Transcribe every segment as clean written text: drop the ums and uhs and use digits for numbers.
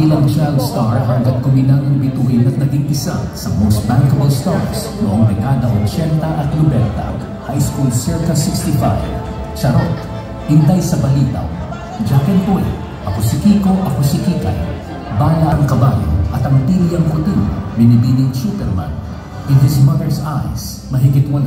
bilang child star hanggat kuminang ang bituin at naging isa sa most bankable stars noong dekada 80 at 90, high school circa 65, Charot, Intay sa Balitaw, Jack and Poy, Ako si Kiko, Ako si Kikay, Bala ang Kabayo at ang Tilyang Kuting, Binibining Superman. In his mother's eyes, mahigit 150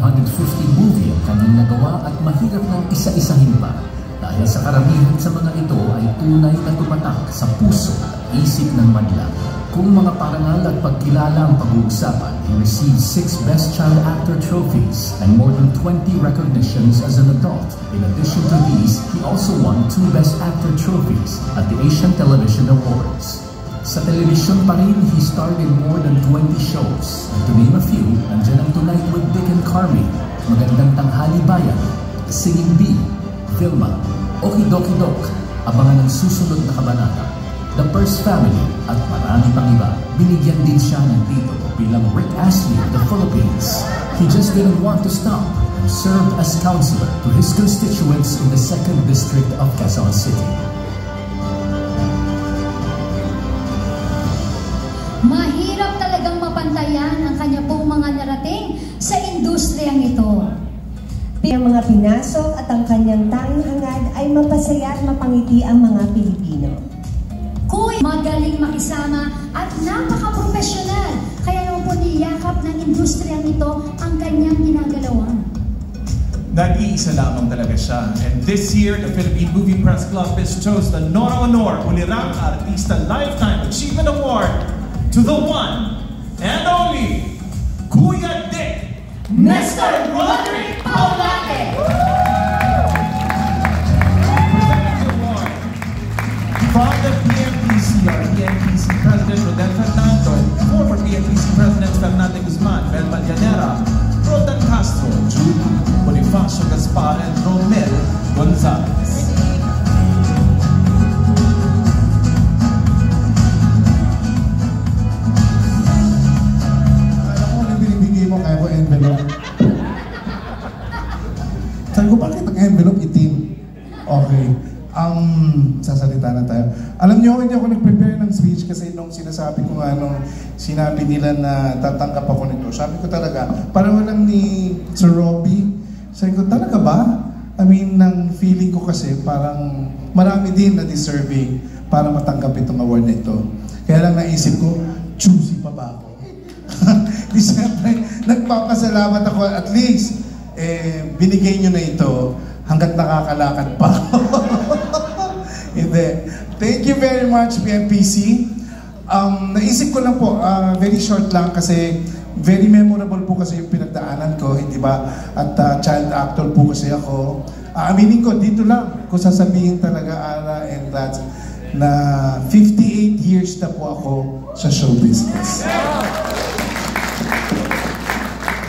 movie ang kanyang nagawa at mahirap ng isa-isahin pa. Dahil sa karamihan sa mga ito ay tunay na tumatak sa puso at isip ng madla. Kung mga parangal at pagkilala ang pag-uusapan, he received 6 Best Child Actor trophies and more than 20 recognitions as an adult. In addition to these, he also won 2 Best Actor trophies at the Asian Television Awards. Sa telebisyon pa rin, he starred in more than 20 shows. And to name a few, andyan ang Tonight with Dick and Carmi, Magandang Tanghali Bayan, Singing Bee, Vilma, Okidoki Dok, abangan ang susunod na kabanata, The Purse Family, at marami pang iba. Binigyan din siya ng titulo bilang Rick Astley of the Philippines. He just didn't want to stop and served as counselor to his constituents in the 2nd District of Quezon City. Mahirap talagang mapantayan ang kanya pong mga narating sa industriyang ito. Ang mga pinasok at ang kanyang tanging hangad ay mapasaya at mapangiti ang mga Pilipino. Kuya, magaling makisama at napaka-professional. Kaya naman po niyakap ng industriyang ito ang kanyang ginagalawan. Nag-iisa lamang talaga siya. And this year, the Philippine Movie Press Club bestowed the Nora Honor Ulirang Artista Lifetime Achievement Award to the one and only Kuya Dick, Mr. Roderick Paulate! From the PMPC, our PMPC President Rodel Fernando, former PMPC President Fernando Guzman, Bel Vallanera, Rodan Castro, Jude, Bonifacio Gaspar, and Romel Gonzalez. Kaya ko envelope. Sabi ko, bakit ang envelope itim? Okay. Sasalita na tayo. Alam niyo, hindi ako nag-prepare ng speech kasi nung sinasabi ko nga, nung sinabi nila na tatanggap ako nito, sabi ko talaga, parang lang ni Sir Robbie, sabi ko, talaga ba? I mean, ng feeling ko kasi parang marami din na deserving para matanggap itong award na ito. Kaya lang naisip ko, choosy pa ba ako? Di siyempre, nagpapasalamat ako at least binigay nyo na ito hanggat nakakalakad pa. Hindi. Thank you very much, PMPC. Naisip ko lang po, very short lang kasi very memorable po kasi yung pinagdaanan ko, hindi ba? At child actor po kasi ako. Aminin ko, dito lang, kung sasabihin talaga, Ara and Lads, na 58 years na po ako sa show business.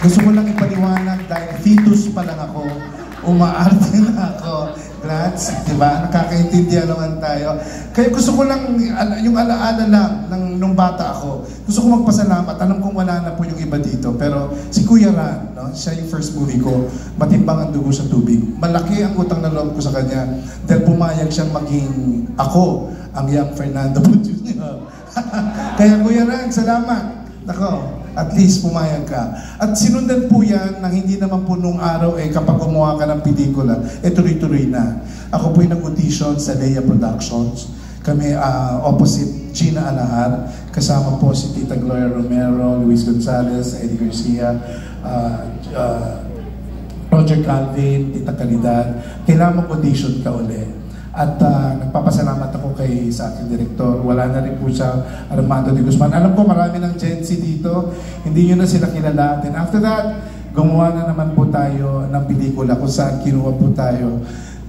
Gusto ko lang ipaliwanag dahil fetus pa lang ako, umaarte na ako. Lads, di ba? Nakakaintindihan naman tayo. Kaya gusto ko lang, yung alaala lang nung bata ako, gusto ko magpasalamat. Alam kong wala na po yung iba dito. Pero si Kuya Ran, no? Siya yung first movie ko, Matimbang ang Dugo sa Tubig. Malaki ang utang na loob ko sa kanya dahil pumayag siyang maging ako, ang young Fernando Jr. Kaya Kuya Ran, salamat. Nako, at least pumayag ka. At sinundan po yan ng hindi naman po nung araw kapag gumawa ka ng pelikula, tuloy-tuloy na. Ako po yung nag-audition sa Leia Productions. Kami opposite Gina Alahar. Kasama po si Tita Gloria Romero, Luis Gonzalez, Eddie Garcia, Roger Calvin, Tita Calidad. Kailangan mag-audition ka ulit. At nagpapasalamat ako sa aking direktor. Wala na rin po siya, Armando de Guzman. Alam ko marami ng Gen Z dito, hindi nyo na sila kilala. And after that, gumawa na naman po tayo ng pelikula kung saan kinuha po tayo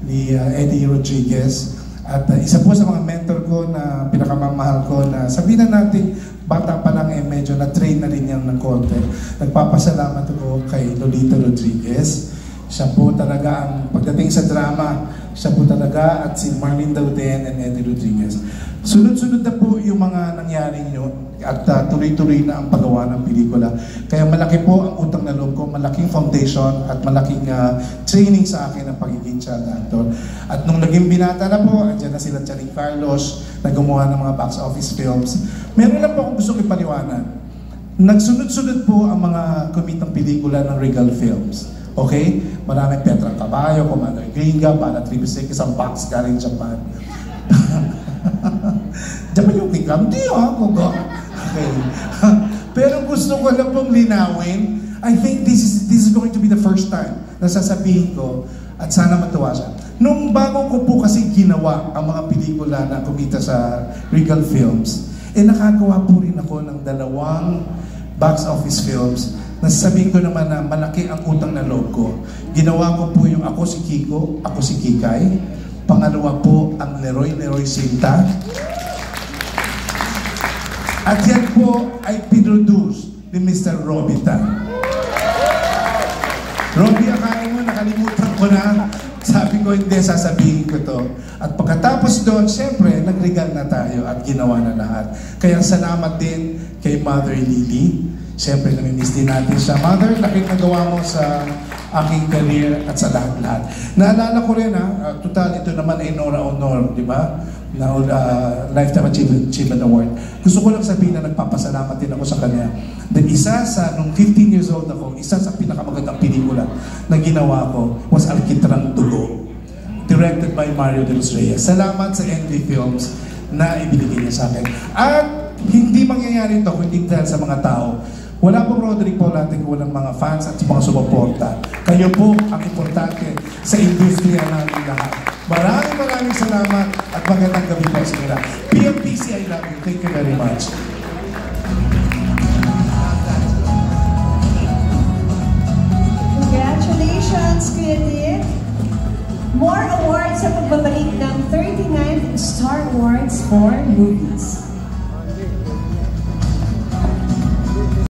ni Eddie Rodriguez. At isa po sa mga mentor ko na pinakamamahal ko na sabihin na natin, bata pa lang medyo na-train na rin yan ng konti. Nagpapasalamat ako kay Lolita Rodriguez. Siya po talaga ang pagdating sa drama, siya po talaga, at si Marlene Dauden and Eddie Rodriguez. Sunod-sunod na po yung mga nangyari nyo at tuloy-tuloy na ang paggawa ng pelikula. Kaya malaki po ang utang na loob ko, malaking foundation at malaking training sa akin ang pagiging child actor. At nung naging binata na po, andyan na sila Charing Carlos, na gumawa ng mga box office films. Meron lang po akong gusto ipaliwanag. Nagsunod-sunod po ang mga kumitang pelikula ng Regal Films. Okay? Maraming Petrang Caballo, Commander Gringa, Banat Ribisek, isang box galing Japan. Japan yung kikam, di ako. Okay. Pero gusto ko lang pong linawin, I think this is going to be the first time na sasabihin ko, at sana matuwa siya. Nung bago ko po kasi ginawa ang mga pelikula na kumita sa Regal Films, nakagawa po rin ako ng 2 box office films. Nasasabihin ko naman na malaki ang utang na loob ko. Ginawa ko po yung Ako si Kiko, Ako si Kikay. Pangalawa po ang Leroy Sinta. At yan po ay pinroduce ni Mr. Robbie Tan. Robbie, akala mo, nakalimutan ko na. Sabi ko, hindi, sasabihin ko to. At pagkatapos doon, siyempre, nagregal na tayo at ginawa na lahat. Kaya salamat din kay Mother Lily. Siyempre, namimiss din natin siya. Mother, laking nagawa mo sa aking career at sa lahat-lahat. Naalala ko rin, total, ito naman ay Nora Honor, di ba? Na Lifetime Achievement Award. Gusto ko lang sabihin na nagpapasalamat din ako sa kanya. Then isa sa, nung 15 years old ako, isa sa pinakamagandang pelikula na ginawa ko was Alquitrang Dugo, directed by Mario de los Reyes. Salamat sa NV Films na ibinigay niya sa akin. At hindi mangyayari ito kundi dahil sa mga tao. Wala pong Roderick Paulate kung walang mga fans at mga sumuporta. Kayo po ang importante sa industriya namin lahat. Maraming salamat at magandang gabi po sa inyo. PMPC, I love you. Thank you very much. Congratulations, Kuya Dick. More awards sa pagbabalik ng 39th Star Awards for Movies.